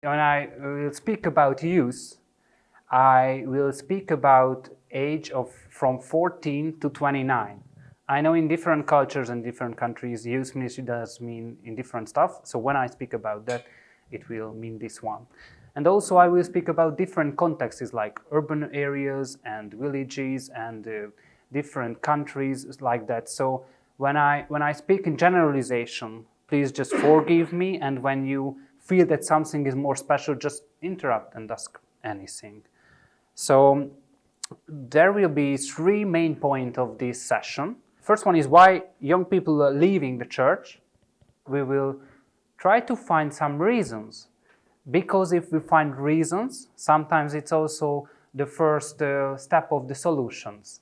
When I will speak about youth, I will speak about age of from 14 to 29. I know in different cultures and different countries, youth ministry does mean in different stuff. So when I speak about that, it will mean this one. And also I will speak about different contexts like urban areas and villages and different countries like that. So when I speak in generalization, please just forgive me. And when you feel that something is more special, just interrupt and ask anything. So there will be three main points of this session. First one is why young people are leaving the church. We will try to find some reasons, because if we find reasons, sometimes it's also the first step of the solutions.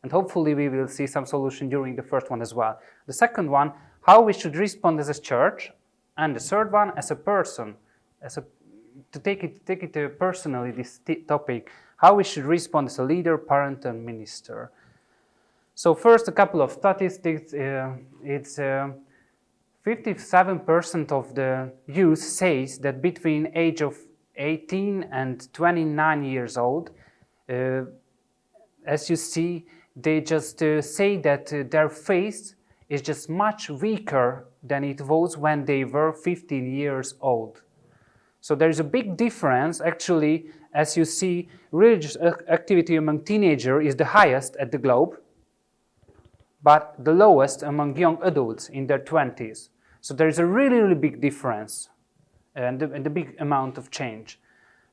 And hopefully we will see some solution during the first one as well. The second one, how we should respond as a church. And the third one, as a person, to take it personally, this topic, how we should respond as a leader, parent, and minister. So first, a couple of statistics. It's 57% of the youth says that between age of 18 and 29 years old, as you see, they just say that their faith is just much weaker than it was when they were 15 years old. So there is a big difference. Actually, as you see, religious activity among teenagers is the highest at the globe, but the lowest among young adults in their 20s. So there is a really, really big difference and a big amount of change.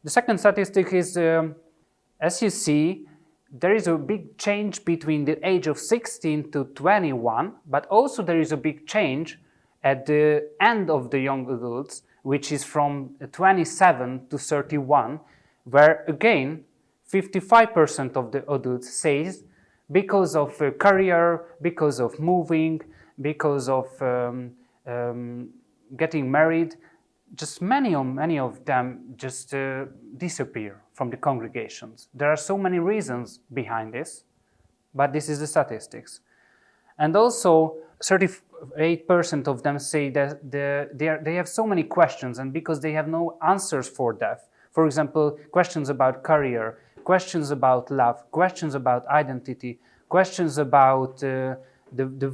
The second statistic is, as you see, there is a big change between the age of 16 to 21, but also there is a big change at the end of the young adults, which is from 27 to 31, where again 55% of the adults says because of career, because of moving, because of getting married, just many of them just disappear from the congregations. There are so many reasons behind this, but this is the statistics. And also 38% of them say that they have so many questions, and because they have no answers for that. For example, questions about career, questions about love, questions about identity, questions about the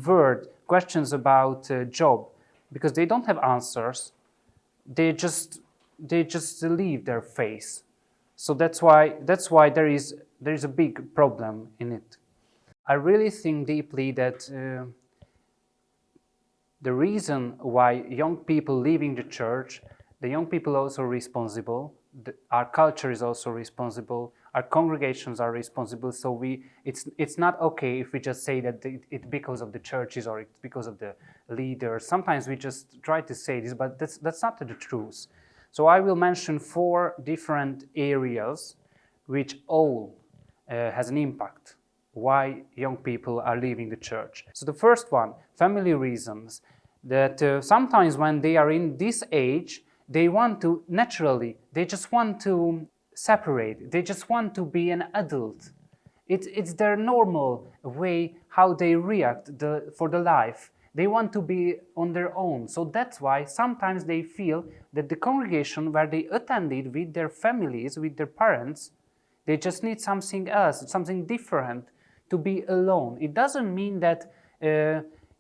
word, questions about job. Because they don't have answers, they just leave their faith. So that's why there is a big problem in it. I really think deeply that the reason why young people leaving the church, the young people are also responsible. Our culture is also responsible. Our congregations are responsible. So it's not okay if we just say that it's because of the churches or it's because of the leaders. Sometimes we just try to say this, but that's not the truth. So I will mention 4 different areas which all has an impact why young people are leaving the church. So the first one, family reasons. That sometimes when they are in this age, they want to, naturally, they just want to separate. They just want to be an adult. It's their normal way how they react for the life. They want to be on their own. So that's why sometimes they feel that the congregation where they attended with their families, with their parents, they just need something else, something different, to be alone. It doesn't mean that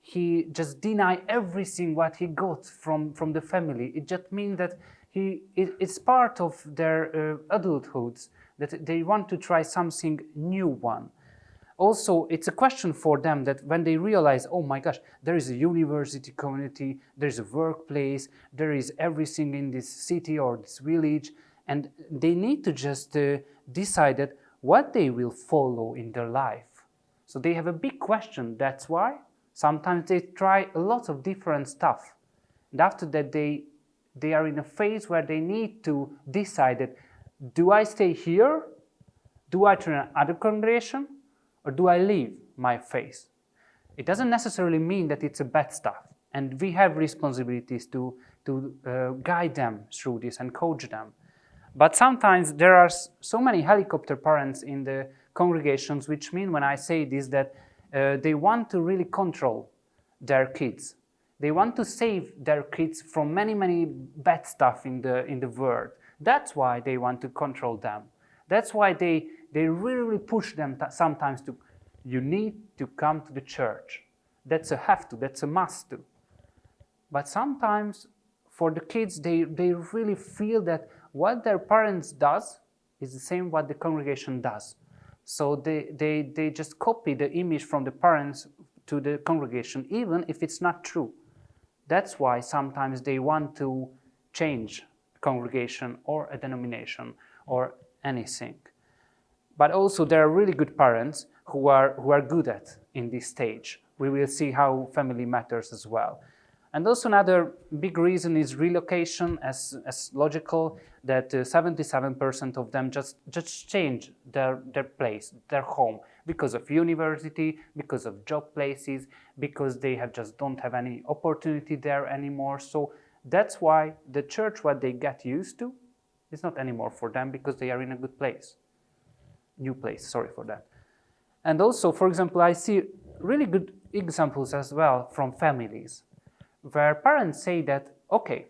he just deny everything what he got from the family. It just means that it's part of their adulthoods, that they want to try something new one. Also, it's a question for them that when they realize, oh my gosh, there is a university community, there's a workplace, there is everything in this city or this village, and they need to just decide that what they will follow in their life. So they have a big question. That's why sometimes they try a lot of different stuff. And after that, they are in a phase where they need to decide that, do I stay here? Do I join another congregation? Or do I leave my faith? It doesn't necessarily mean that it's a bad stuff. And we have responsibilities to guide them through this and coach them. But sometimes there are so many helicopter parents in the congregations, which mean when I say this that they want to really control their kids. They want to save their kids from many bad stuff in the world. That's why they want to control them. That's why they really push them sometimes to, you need to come to the church. That's a have to, that's a must to. But sometimes for the kids, they really feel that what their parents does is the same what the congregation does. So they just copy the image from the parents to the congregation, even if it's not true. That's why sometimes they want to change a congregation or a denomination or anything. But also there are really good parents who are good at in this stage. We will see how family matters as well. And also another big reason is relocation, as logical, that 77% of them just change their place, their home, because of university, because of job places, because they just don't have any opportunity there anymore. So that's why the church, what they get used to, is not anymore for them, because they are in a good place. New place, sorry for that. And also, for example, I see really good examples as well from families, where parents say that, okay,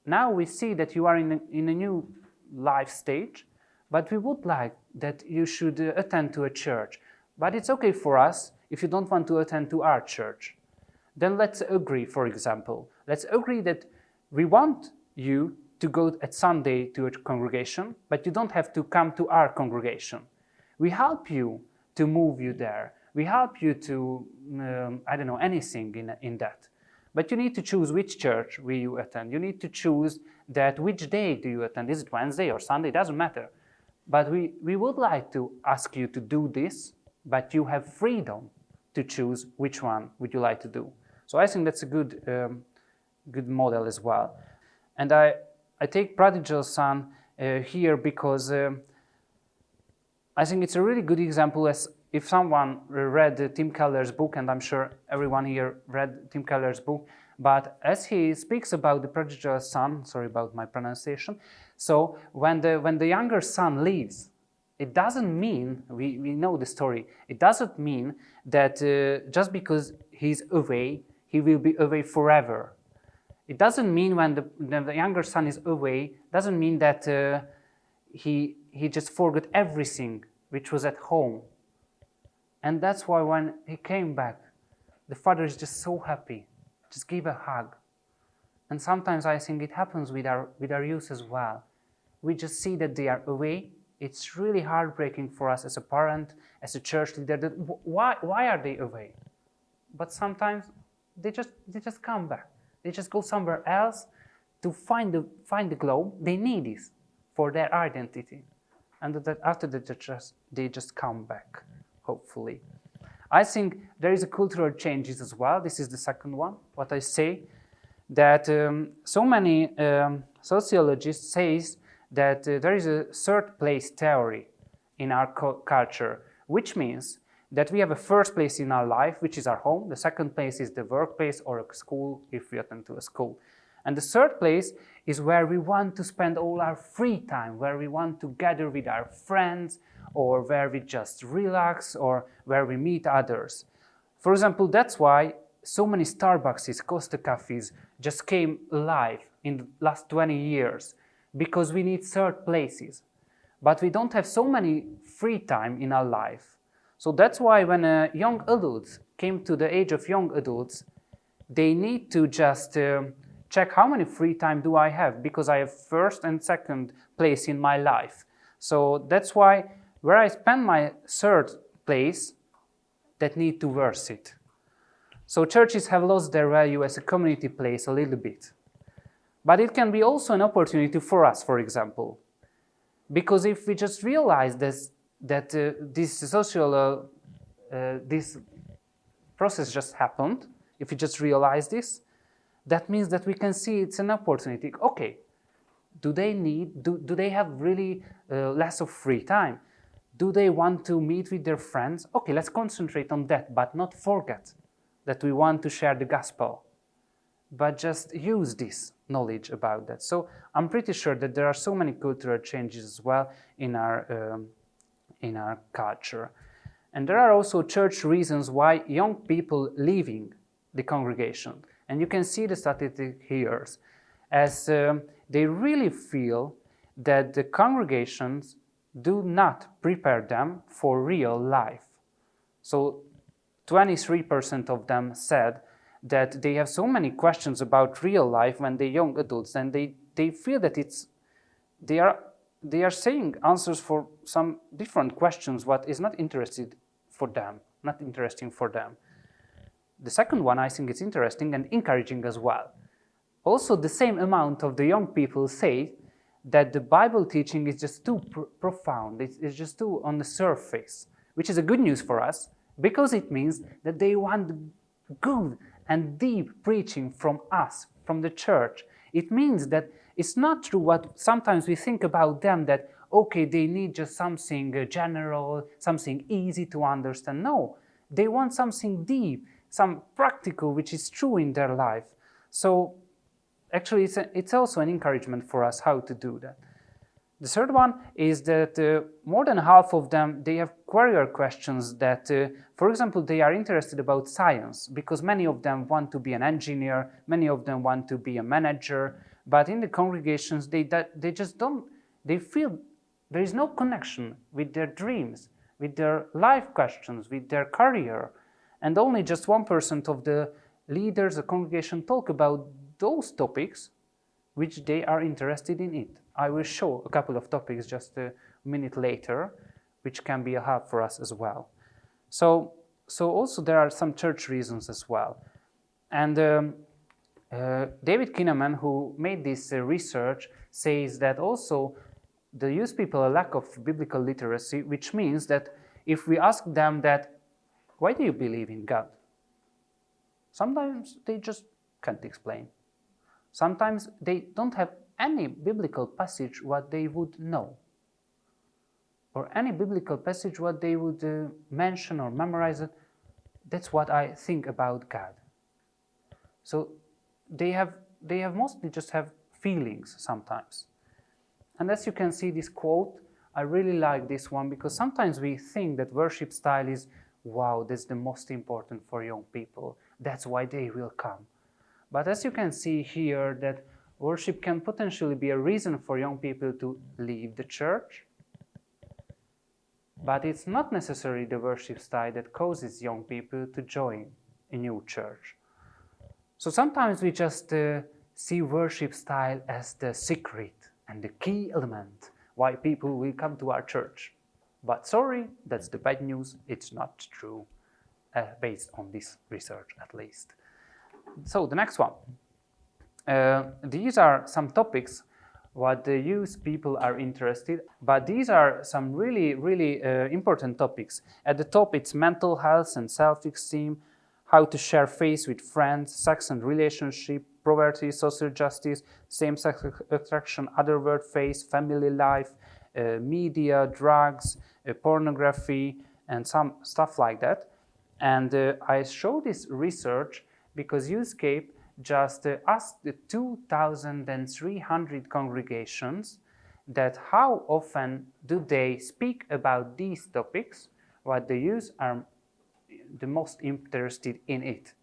now we see that you are in a new life stage, but we would like that you should attend to a church. But it's okay for us if you don't want to attend to our church. Then let's agree, for example. Let's agree that we want you to go at Sunday to a congregation, but you don't have to come to our congregation. We help you to move you there. We help you to, anything in that. But you need to choose which church will you attend. You need to choose that which day do you attend. Is it Wednesday or Sunday? It doesn't matter. But we would like to ask you to do this, but you have freedom to choose which one would you like to do. So I think that's a good model as well. And I take Prodigal Son here because I think it's a really good example. As if someone read Tim Keller's book, and I'm sure everyone here read Tim Keller's book, but as he speaks about the prodigal son, sorry about my pronunciation, so when the younger son leaves, it doesn't mean, we know the story, it doesn't mean that just because he's away, he will be away forever. It doesn't mean when the younger son is away, doesn't mean that he just forgot everything which was at home. And that's why when he came back, the father is just so happy, just give a hug. And sometimes I think it happens with our youth as well. We just see that they are away. It's really heartbreaking for us as a parent, as a church leader, that why are they away? But sometimes they just come back. They just go somewhere else to find the globe. They need this for their identity. And that after that, they just come back, hopefully. I think there is a cultural changes as well. This is the second one, what I say, that so many sociologists say that there is a third place theory in our culture, which means that we have a first place in our life, which is our home. The second place is the workplace or a school, if we attend to a school. And the third place is where we want to spend all our free time, where we want to gather with our friends, or where we just relax, or where we meet others. For example, that's why so many Starbucks, Costa cafes just came alive in the last 20 years, because we need third places. But we don't have so many free time in our life. So that's why when young adults came to the age of young adults, they need to just check how many free time do I have, because I have first and second place in my life. So that's why where I spend my third place, that need to worth it. So churches have lost their value as a community place a little bit. But it can be also an opportunity for us, for example. Because if we just realize that this social this process just happened, if we just realize this, that means that we can see it's an opportunity. Okay, do they have really less of free time? Do they want to meet with their friends? Okay, let's concentrate on that, but not forget that we want to share the gospel. But just use this knowledge about that. So I'm pretty sure that there are so many cultural changes as well in our culture. And there are also church reasons why young people leaving the congregation. And you can see the statistic here, as they really feel that the congregations do not prepare them for real life. So 23% of them said that they have so many questions about real life when they're young adults, and they feel that they are saying answers for some different questions what is not interesting for them. The second one, I think, is interesting and encouraging as well. Also, the same amount of the young people say that the Bible teaching is just too profound, it's just too on the surface, which is a good news for us, because it means that they want good and deep preaching from us, from the church. It means that it's not true what sometimes we think about them, that, okay, they need just something general, something easy to understand. No, they want something deep, some practical, which is true in their life. So actually, it's also an encouragement for us how to do that. The third one is that more than half of them, they have career questions that, for example, they are interested about science, because many of them want to be an engineer, many of them want to be a manager, but in the congregations, they just don't, they feel there is no connection with their dreams, with their life questions, with their career. And only just 1% of the leaders, the congregation, talk about those topics which they are interested in it. I will show a couple of topics just a minute later, which can be a help for us as well. So also there are some church reasons as well. And David Kinnaman, who made this research, says that also the youth people a lack of biblical literacy, which means that if we ask them that, why do you believe in God? Sometimes they just can't explain. Sometimes they don't have any biblical passage what they would know, or any biblical passage what they would mention or memorize it. That's what I think about God. So they have mostly just have feelings sometimes. And as you can see this quote, I really like this one, because sometimes we think that worship style is, wow, that's the most important for young people. That's why they will come. But as you can see here, that worship can potentially be a reason for young people to leave the church. But it's not necessarily the worship style that causes young people to join a new church. So sometimes we just see worship style as the secret and the key element why people will come to our church. But sorry, that's the bad news. It's not true, based on this research at least. So the next one. These are some topics what the youth people are interested, but these are some really important topics. At the top, it's mental health and self-esteem, how to share faith with friends, sex and relationship, poverty, social justice, same-sex attraction, other world faith, family life, media, drugs, pornography, and some stuff like that. And I show this research because Youthscape just asked the 2,300 congregations that how often do they speak about these topics, what the youth are the most interested in it.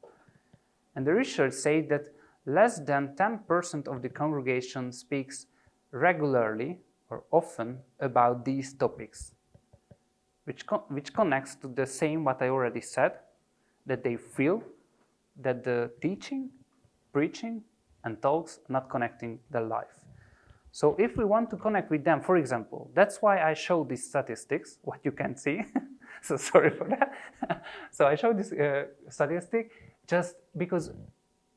And the research said that less than 10% of the congregation speaks regularly or often about these topics, which connects to the same what I already said, that they feel that the teaching, preaching, and talks not connecting their life. So if we want to connect with them, for example, that's why I show these statistics, what you can see. So sorry for that. So I show this statistic just because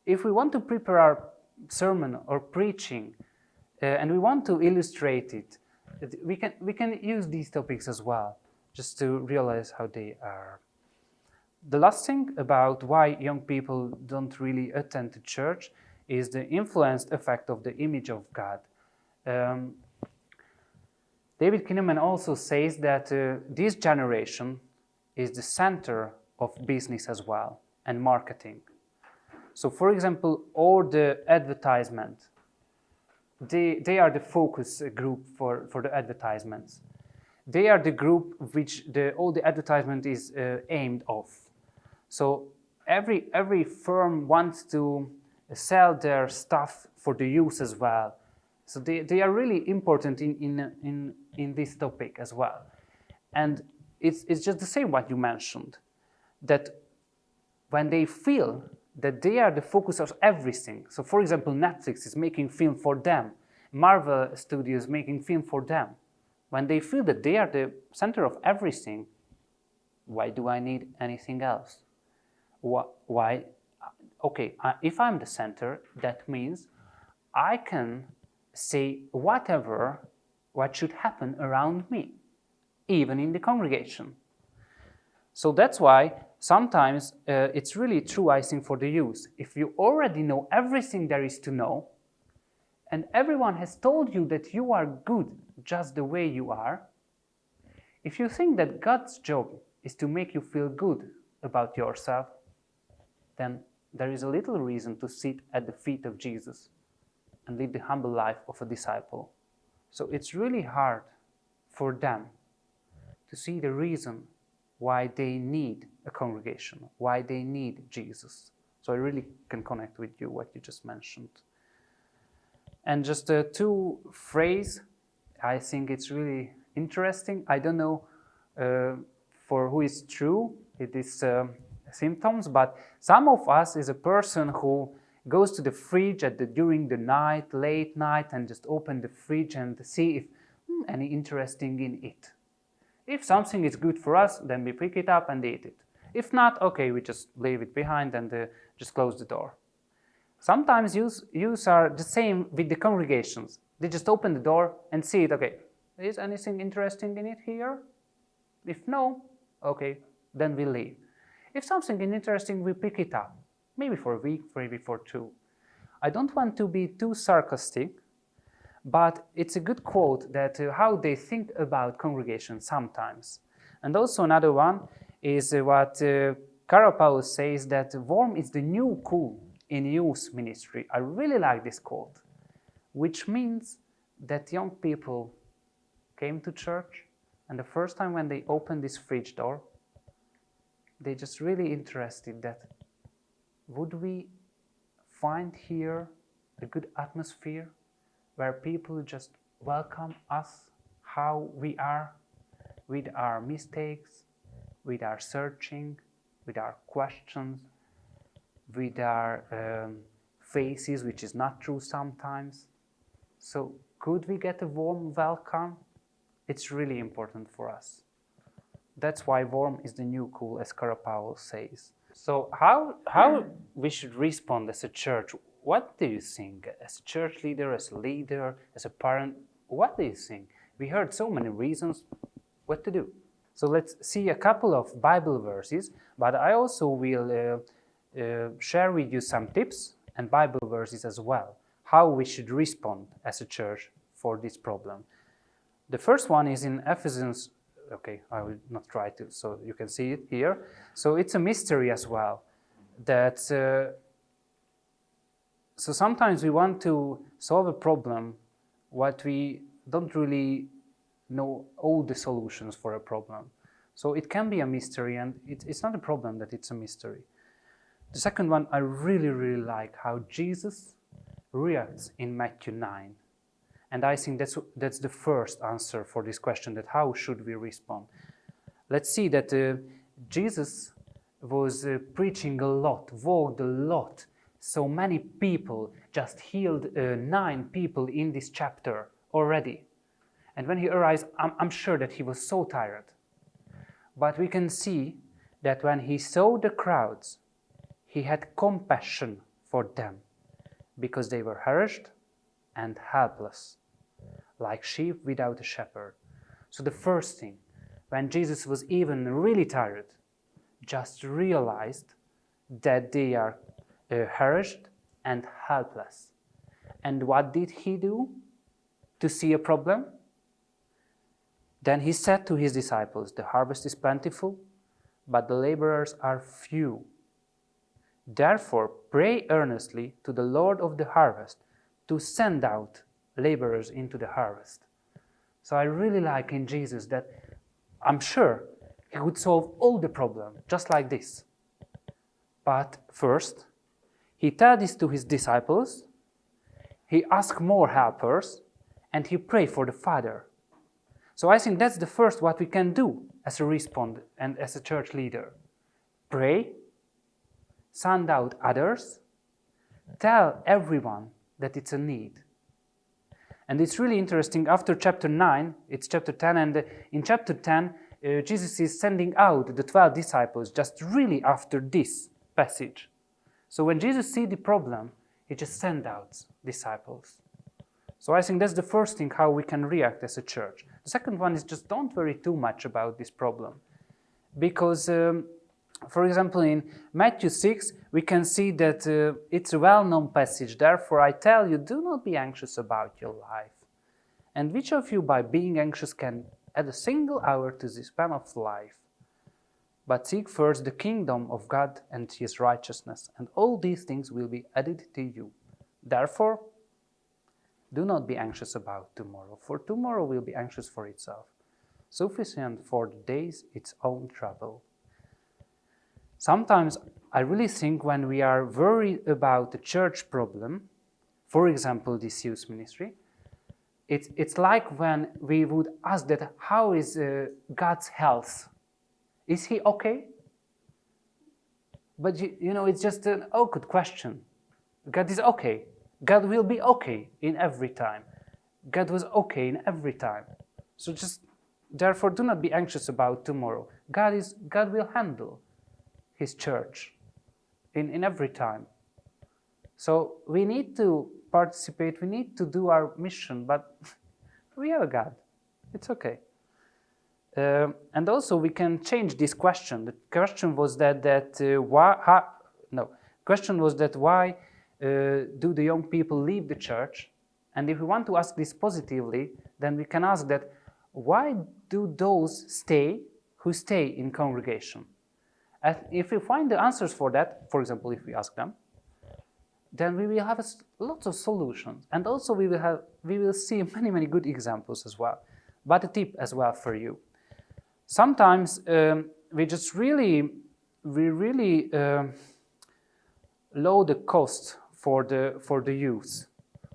if we want to prepare our sermon or preaching and we want to illustrate it, we can use these topics as well, just to realize how they are. The last thing about why young people don't really attend the church is the influenced effect of the image of God. David Kinnaman also says that this generation is the center of business as well and marketing. So for example, all the advertisement, they are the focus group for the advertisements. They are the group which all the advertisement is aimed off. So every firm wants to sell their stuff for the use as well. So they are really important in this topic as well. And it's just the same what you mentioned, that when they feel that they are the focus of everything. So for example, Netflix is making film for them, Marvel Studios making film for them. When they feel that they are the center of everything, why do I need anything else? Why? Okay, if I'm the center, that means I can say whatever what should happen around me, even in the congregation. So that's why sometimes it's really true, I think, for the youth. If you already know everything there is to know, and everyone has told you that you are good just the way you are, if you think that God's job is to make you feel good about yourself, then there is a little reason to sit at the feet of Jesus and live the humble life of a disciple. So it's really hard for them to see the reason why they need a congregation, why they need Jesus. So I really can connect with you, what you just mentioned. And just two phrases, I think it's really interesting. I don't know for who is true, it is symptoms, but some of us is a person who goes to the fridge during the night, late night, and just open the fridge and see if any interesting in it. If something is good for us, then we pick it up and eat it. If not, okay, we just leave it behind and just close the door. Sometimes youths are the same with the congregations. They just open the door and see it, okay, is anything interesting in it here? If no, okay, then we leave. If something is interesting, we pick it up. Maybe for a week, maybe for two. I don't want to be too sarcastic, but it's a good quote that how they think about congregation sometimes. And also another one is what Carapau says, that warm is the new cool in youth ministry. I really like this quote, which means that young people came to church, and the first time when they opened this fridge door, they just really interested that would we find here a good atmosphere where people just welcome us how we are, with our mistakes, with our searching, with our questions, with our faces, which is not true sometimes. So could we get a warm welcome? It's really important for us. That's why warm is the new cool, as Carapau says. So how we should respond as a church? What do you think? As a church leader, as a leader, as a parent, what do you think? We heard so many reasons. What to do? So let's see a couple of Bible verses, but I also will share with you some tips and Bible verses as well, how we should respond as a church for this problem. The first one is in Ephesians. Okay, I will not try to, so you can see it here. So it's a mystery as well, that so sometimes we want to solve a problem what we don't really know all the solutions for a problem. So it can be a mystery, and it's not a problem that it's a mystery. The second one, I really, really like how Jesus reacts in Matthew 9. And I think that's the first answer for this question, that how should we respond? Let's see that Jesus was preaching a lot, walked a lot. So many people, just healed 9 people in this chapter already. And when he arrives, I'm sure that he was so tired. But we can see that when he saw the crowds, he had compassion for them, because they were harassed and helpless, like sheep without a shepherd. So the first thing, when Jesus was even really tired, just realized that they are harassed and helpless. And what did he do to see a problem? Then he said to his disciples, "The harvest is plentiful, but the laborers are few. Therefore, pray earnestly to the Lord of the harvest to send out laborers into the harvest." So I really like in Jesus that I'm sure he would solve all the problem just like this. But first, he tells this to his disciples, he asks more helpers, and he prays for the Father. So I think that's the first what we can do as a respond and as a church leader. Pray, send out others, tell everyone that it's a need. And it's really interesting, after chapter 9, it's chapter 10, and in chapter 10, Jesus is sending out the 12 disciples just really after this passage. So when Jesus sees the problem, he just sends out disciples. So I think that's the first thing how we can react as a church. The second one is just don't worry too much about this problem. Because, for example, in Matthew 6, we can see that it's a well-known passage. Therefore, I tell you, do not be anxious about your life. And which of you, by being anxious, can add a single hour to the span of life? But seek first the kingdom of God and his righteousness, and all these things will be added to you. Therefore, do not be anxious about tomorrow, for tomorrow will be anxious for itself. Sufficient for the days its own trouble. Sometimes I really think when we are worried about the church problem, for example, this youth ministry, it's like when we would ask that, how is God's health? Is he okay? But you know, it's just an awkward question. God is okay. God will be okay in every time. God was okay in every time. So just, therefore, do not be anxious about tomorrow. God will handle his church in every time. So we need to participate, we need to do our mission, but we have a God. It's okay. And also we can change this question. The question was why do the young people leave the church? And if we want to ask this positively, then we can ask that, why do those stay who stay in congregation? And if we find the answers for that, for example, if we ask them, then we will have lots of solutions. And also we will see many good examples as well. But a tip as well for you. Sometimes we really lower the cost for the youth.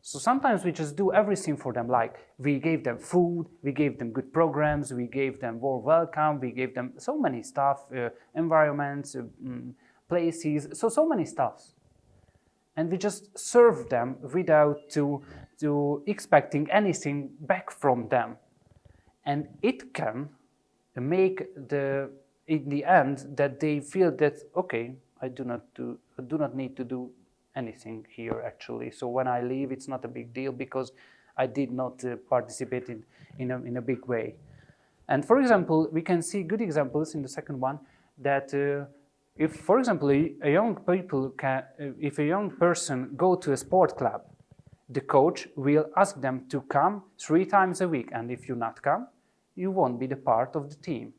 So sometimes we just do everything for them, like we gave them food, we gave them good programs, we gave them warm welcome, we gave them so many stuff, environments, places, so many stuffs. And we just serve them without to expecting anything back from them. And it can make in the end that they feel that, okay, I do not need to do anything here actually. So when I leave, it's not a big deal because I did not participate in a big way. And for example, we can see good examples in the second one that if, for example, if a young person go to a sport club, the coach will ask them to come 3 times a week, and if you not come, you won't be the part of the team.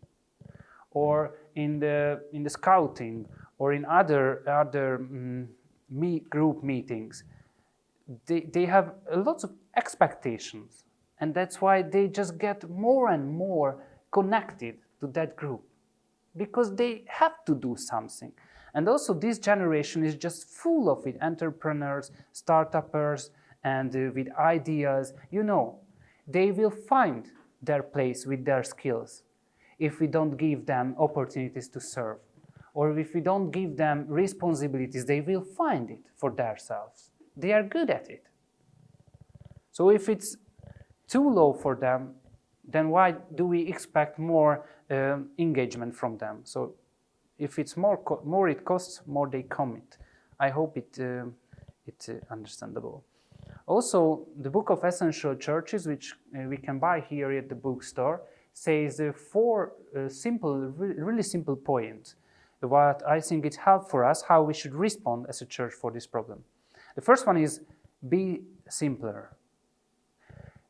Or in the scouting or in other group meetings, they have lots of expectations, and that's why they just get more and more connected to that group because they have to do something. And also this generation is just full of it, entrepreneurs, startuppers, and with ideas. You know, they will find their place with their skills if we don't give them opportunities to serve. Or if we don't give them responsibilities, they will find it for themselves. They are good at it. So if it's too low for them, then why do we expect more engagement from them? So if it's more it costs, more they commit. I hope it's understandable. Also, the Book of Essential Churches, which we can buy here at the bookstore, says 4 really simple points. What I think it helps for us, how we should respond as a church for this problem. The first one is be simpler,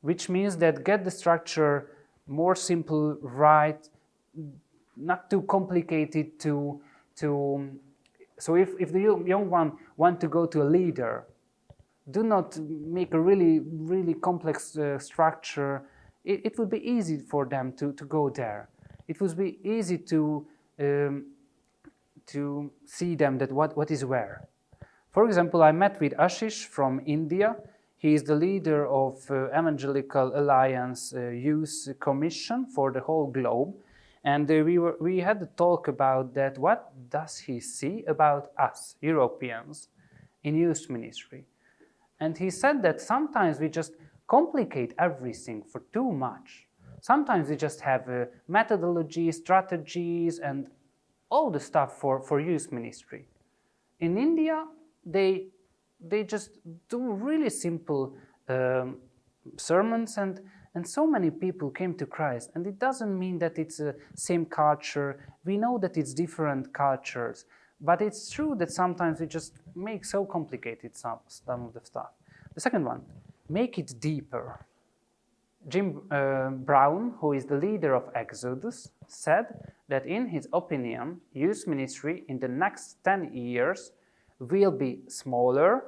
which means that get the structure more simple, right, not too complicated so if the young one want to go to a leader, do not make a really complex structure. It would be easy for them to go there. It would be easy to to see them that what is where. For example, I met with Ashish from India. He is the leader of Evangelical Alliance Youth Commission for the whole globe. And we had a talk about that. What does he see about us, Europeans, in youth ministry? And he said that sometimes we just complicate everything for too much. Sometimes we just have methodology, strategies, and all the stuff for youth ministry. In India, they just do really simple sermons, and so many people came to Christ. And it doesn't mean that it's the same culture. We know that it's different cultures, but it's true that sometimes we just make so complicated some of the stuff. The second one, make it deeper. Jim Brown, who is the leader of Exodus, said that in his opinion, youth ministry in the next 10 years will be smaller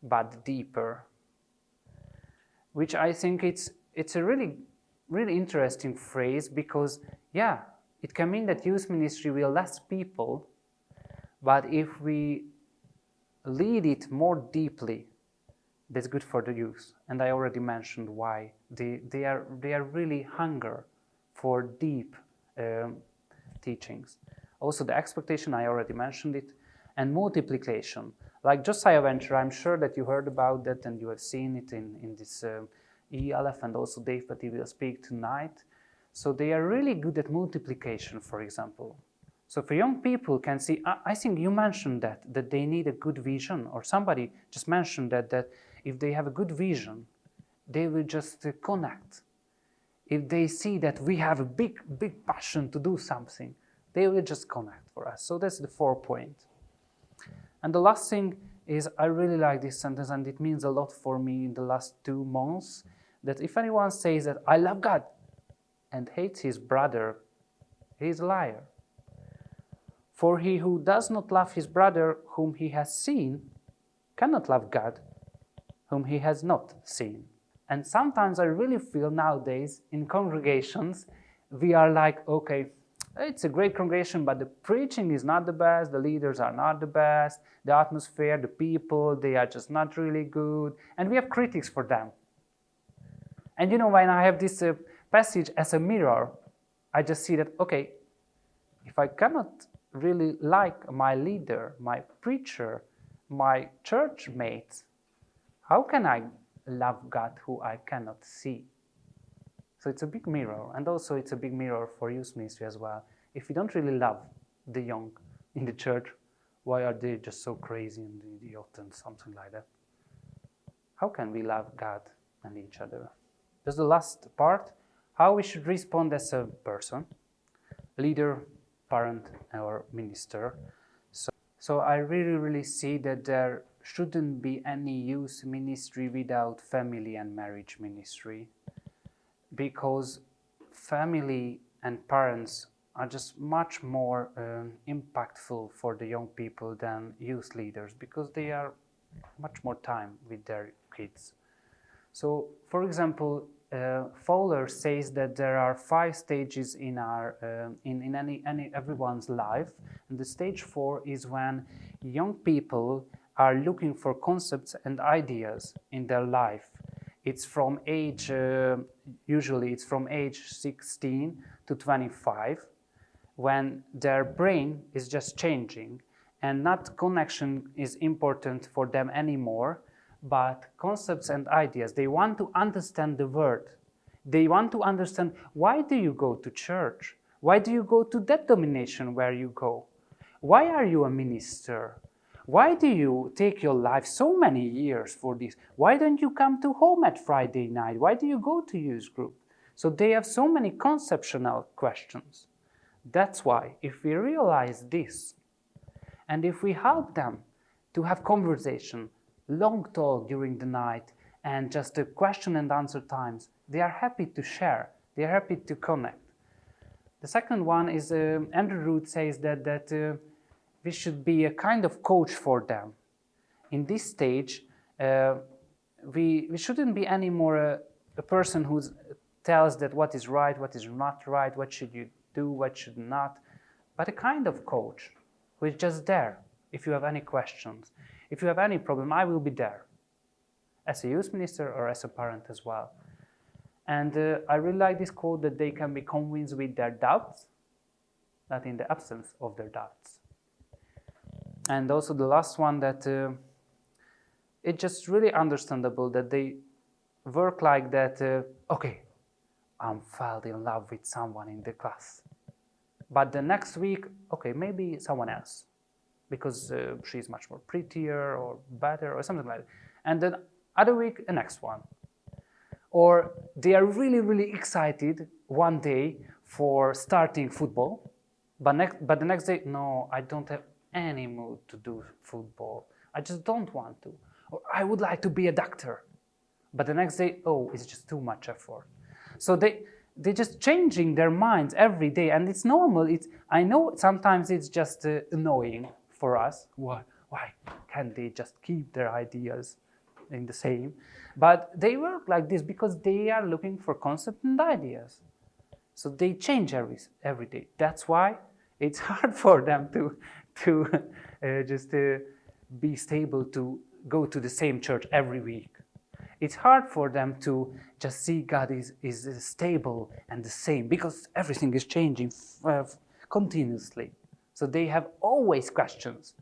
but deeper, which I think it's a really interesting phrase, because yeah, it can mean that youth ministry will less people, but if we lead it more deeply, that's good for the youth. And I already mentioned why. They are really hunger for deep teachings. Also the expectation, I already mentioned it, and multiplication. Like Josiah Venture, I'm sure that you heard about that and you have seen it in this ELF, and also Dave Petty will speak tonight. So they are really good at multiplication, for example. So for young people can see, I think you mentioned that they need a good vision, or somebody just mentioned that if they have a good vision, they will just connect. If they see that we have a big passion to do something, they will just connect for us. So that's the 4th point. And the last thing is, I really like this sentence, and it means a lot for me in the last 2 months, that if anyone says that I love God and hates his brother, he is a liar. For he who does not love his brother whom he has seen cannot love God whom he has not seen. And sometimes I really feel nowadays in congregations, we are like, okay, it's a great congregation, but the preaching is not the best, the leaders are not the best, the atmosphere, the people, they are just not really good, and we have critics for them. And you know, when I have this passage as a mirror, I just see that, okay, if I cannot really like my leader, my preacher, my church mates, how can I love God who I cannot see? So it's a big mirror, and also it's a big mirror for youth ministry as well. If we don't really love the young in the church, why are they just so crazy and idiot and something like that? How can we love God and each other? That's the last part, how we should respond as a person, leader, parent, or minister. So I really see that there shouldn't be any youth ministry without family and marriage ministry, because family and parents are just much more impactful for the young people than youth leaders, because they are much more time with their kids. So, for example, Fowler says that there are 5 stages in everyone's life, and the stage 4 is when young people are looking for concepts and ideas in their life. It's from age, usually it's from age 16 to 25, when their brain is just changing, and not connection is important for them anymore, but concepts and ideas. They want to understand the word. They want to understand, why do you go to church? Why do you go to that denomination where you go? Why are you a minister? Why do you take your life so many years for this? Why don't you come to home at Friday night? Why do you go to youth group? So they have so many conceptual questions. That's why if we realize this, and if we help them to have conversation, long talk during the night, and just a question and answer times, they are happy to share, they are happy to connect. The second one is, Andrew Root says that we should be a kind of coach for them. In this stage, we shouldn't be anymore a person who tells that what is right, what is not right, what should you do, what should not. but a kind of coach who is just there. If you have any questions, if you have any problem, I will be there, as a youth minister or as a parent as well. And I really like this quote that they can be convinced with their doubts, not in the absence of their doubts. And also the last one, that it's just really understandable that they work like that. Okay, I'm fell in love with someone in the class, but the next week, okay, maybe someone else, because she's much more prettier or better or something like that. And then other week, the next one. Or they are really, really excited one day for starting football, but the next day, no, I don't have any mood to do football. I just don't want to. Or I would like to be a doctor. But the next day, oh, it's just too much effort. So they're just changing their minds every day, and it's normal. I know sometimes it's just annoying for us. Why can't they just keep their ideas in the same? But they work like this because they are looking for concepts and ideas. So they change every day. That's why it's hard for them to just be stable, to go to the same church every week. It's hard for them to just see God is stable and the same, because everything is changing continuously. So they have always questions.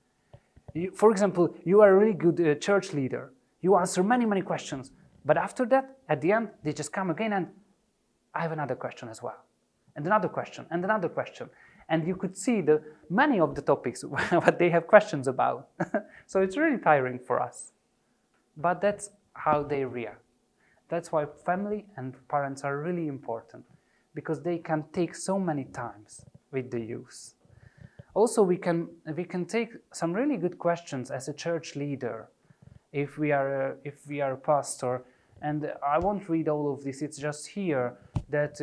For example, you are a really good church leader. You answer many, many questions. But after that, at the end, they just come again and I have another question as well. And another question, and another question. And you could see many of the topics what they have questions about. So it's really tiring for us. But that's how they react. That's why family and parents are really important, because they can take so many times with the youth. Also, we can take some really good questions as a church leader, if we are a pastor. And I won't read all of this. It's just here that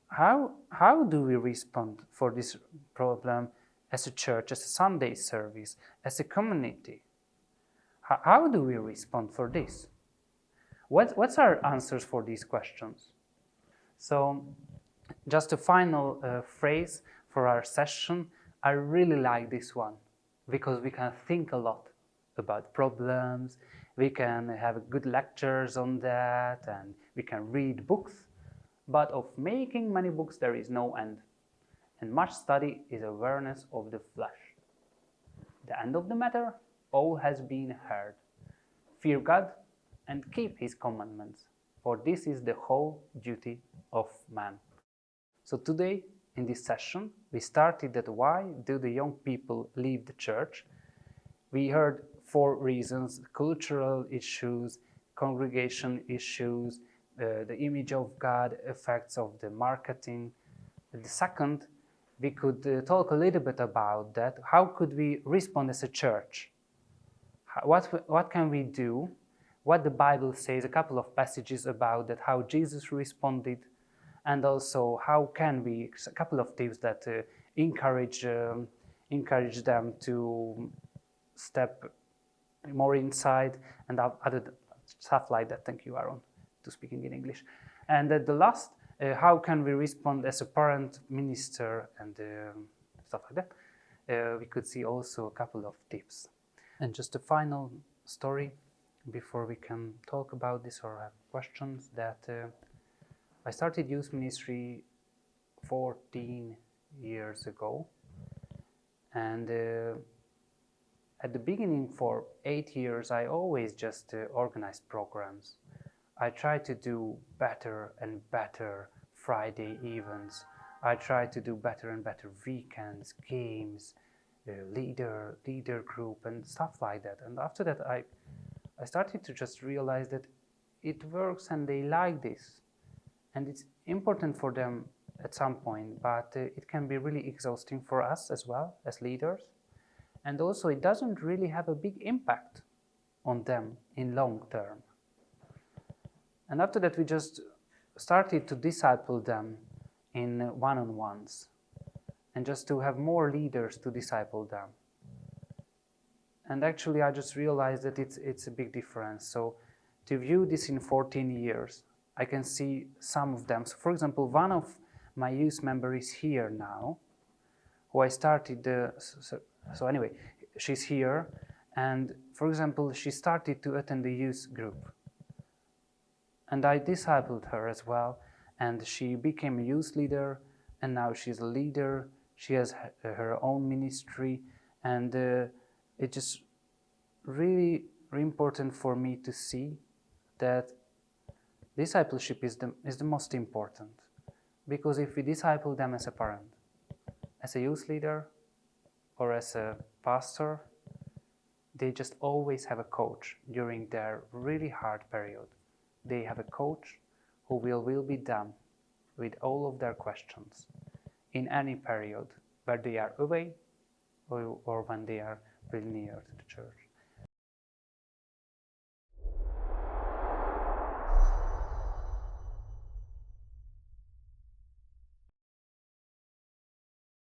how do we respond for this problem as a church, as a Sunday service, as a community? How do we respond for this? What's our answers for these questions? So, just a final phrase for our session. I really like this one, because we can think a lot about problems, we can have good lectures on that, and we can read books. But of making many books there is no end, and much study is awareness of the flesh. The end of the matter, all has been heard. Fear God and keep His commandments, for this is the whole duty of man. So today, in this session, we started that why do the young people leave the church? We heard 4 reasons: cultural issues, congregation issues, the image of God, effects of the marketing. The second, we could talk a little bit about that. How could we respond as a church? What can we do? What the Bible says, a couple of passages about that, how Jesus responded, and also how can we, a couple of tips that encourage them to step more inside, and other stuff like that. Thank you, Áron, to speaking in English. And at the last, how can we respond as a parent, minister, and stuff like that. We could see also a couple of tips. And just a final story before we can talk about this or have questions, that I started youth ministry 14 years ago, and at the beginning for 8 years I always just organized programs. I tried to do better and better Friday events. I tried to do better and better weekends, games, leader group and stuff like that. And after that I started to just realize that it works and they like this. And it's important for them at some point, but it can be really exhausting for us as well as leaders. And also it doesn't really have a big impact on them in long term. And after that we just started to disciple them in one-on-ones, and just to have more leaders to disciple them. And actually I just realized that it's a big difference. So to view this in 14 years, I can see some of them. So for example, one of my youth members is here now, who I started. So anyway, she's here, and for example, she started to attend the youth group, and I discipled her as well, and she became a youth leader, and now she's a leader. She has her own ministry, and it's just really important for me to see that discipleship is the most important, because if we disciple them as a parent, as a youth leader, or as a pastor, they just always have a coach during their really hard period. They have a coach who will be them with all of their questions in any period, where they are away or when they are really near to the church.